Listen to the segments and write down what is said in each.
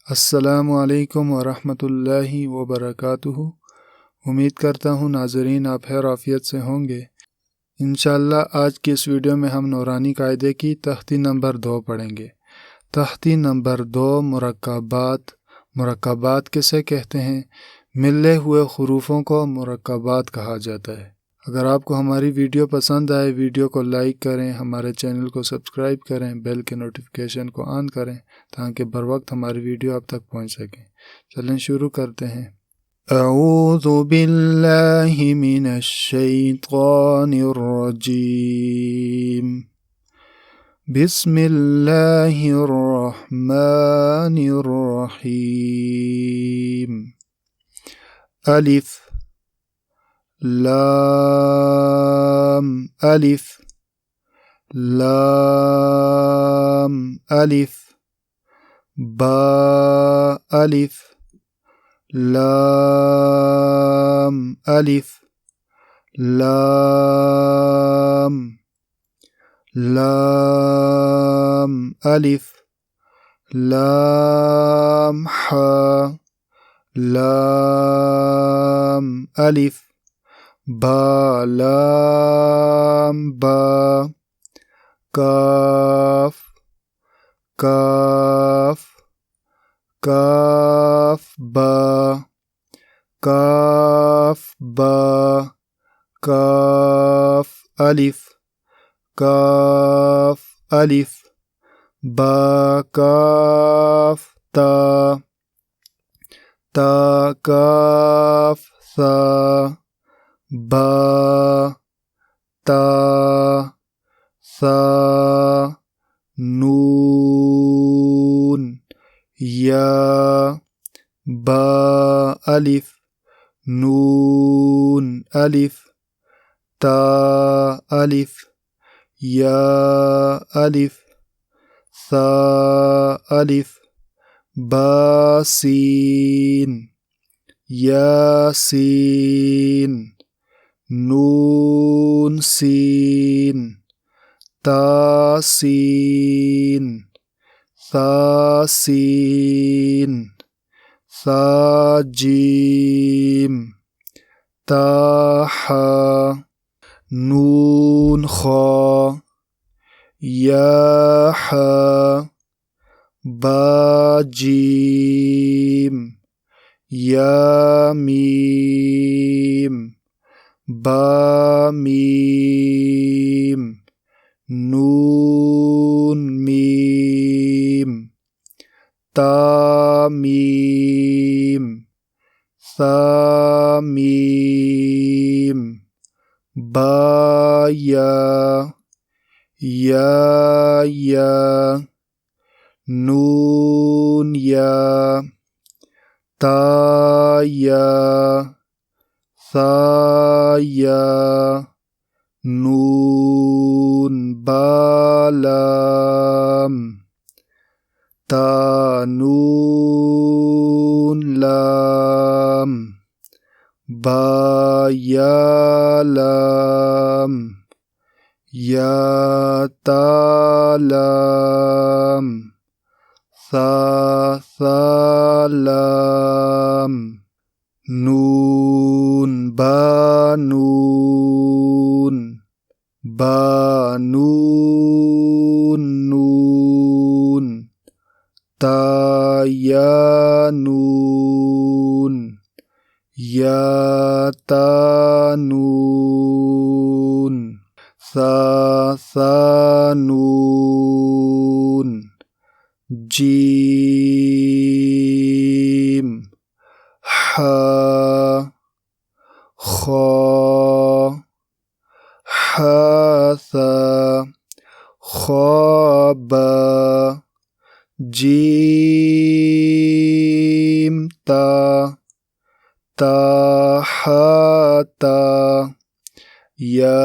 अस्सलामु अलैकुम वरहमतुल्लाहि वबरकातुहू। उम्मीद करता हूँ नाज़रीन आप खैर आफ़ियत से होंगे। इंशाअल्लाह आज की इस वीडियो में हम नूरानी कायदे की तख्ती नंबर 2 पढ़ेंगे। तख्ती नंबर 2 मुरक्कबात। मुरक्कबात किसे कहते हैं? मिले हुए हुरूफों को मुरक्कबात कहा जाता है। अगर आपको हमारी वीडियो पसंद आए वीडियो को लाइक करें, हमारे चैनल को सब्सक्राइब करें, बेल के नोटिफिकेशन को ऑन करें ताकि बर वक्त हमारी वीडियो आप तक पहुंच सके। चलें शुरू करते हैं। अऊज़ु बिल्लाहि मिनश शैतानिर रजीम। बिस्मिल्लाहिर रहमानिर रहीम। अलिफ लाम अलिफ लाम अलिफ बा अलिफ लाम अलिफ लाम लाम अलिफ लाम हा लाम अलिफ बा लाम बा काफ काफ काफ बा काफ बा काफ अलिफ काफ अलिफ बा काफ ता ता काफ सा बा ता सा नून या बा अलिफ नून अलिफ ता अलिफ या अलिफ सा अलिफ बा सीन यासीन नून सीन तासीन सासीन साजीम ताहा नून खा याहा बाजीम यामीम बामीम नून मीम तामीम सामीम बाया या नून या ताया साया नून बालाम तानून लाम बायालाम या तालाम सा सालाम नून बानून बानून नून तायानून या तानून सा सानून जीम हा खा हासा ख़ाबा जीम ता ताहाता या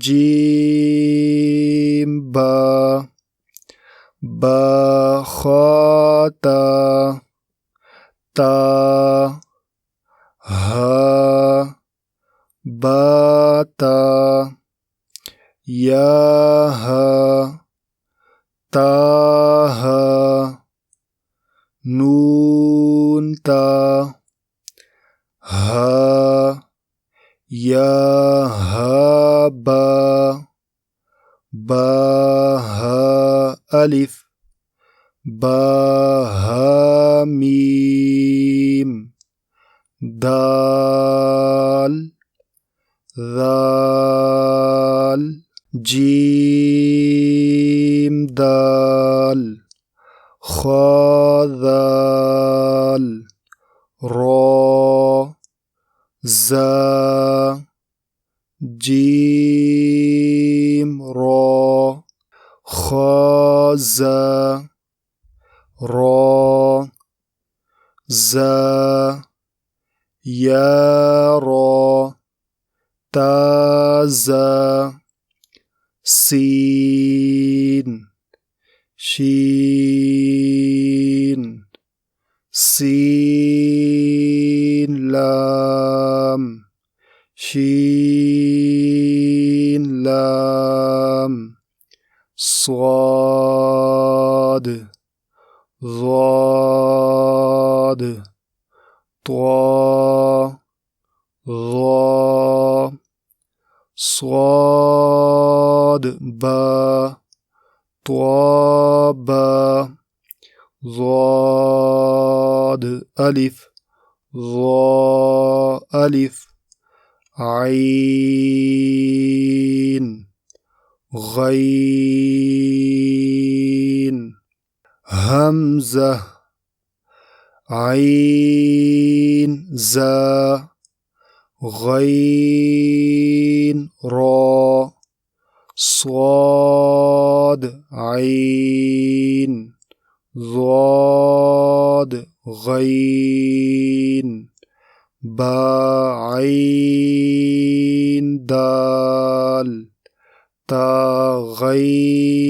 जीम बा बाखाता ता हा बाता याहा ताहा नून نون تا ها يا ها با با ها ألف با ها ميم دال ذال جيم دال خا ذال را زا جيم را خا زا را زا يا را تا زا سين شين سين لام شين لام صاد ضاد طا ظا صاد با طا با ضاد ألف ضا ألف عين غين همزة عين زا غين را صاد عين ضاد غين با عين دال تا غين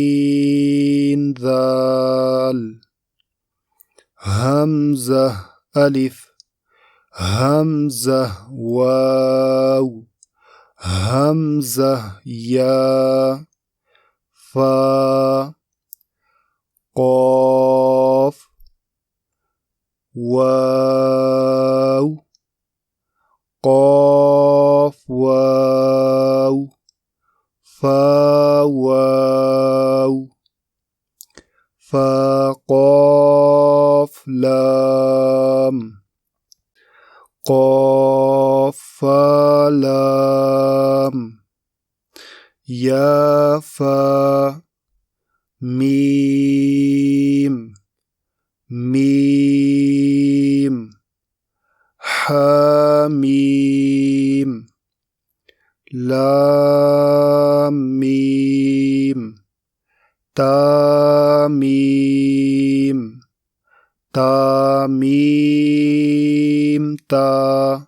ذال همزة ألف همزة واو همزة يا فا قاف واو قاف واو فا واو فا قاف لام قاف فا لام يا فا ميم ميم حاميم لام ميم تاميم تاميم تا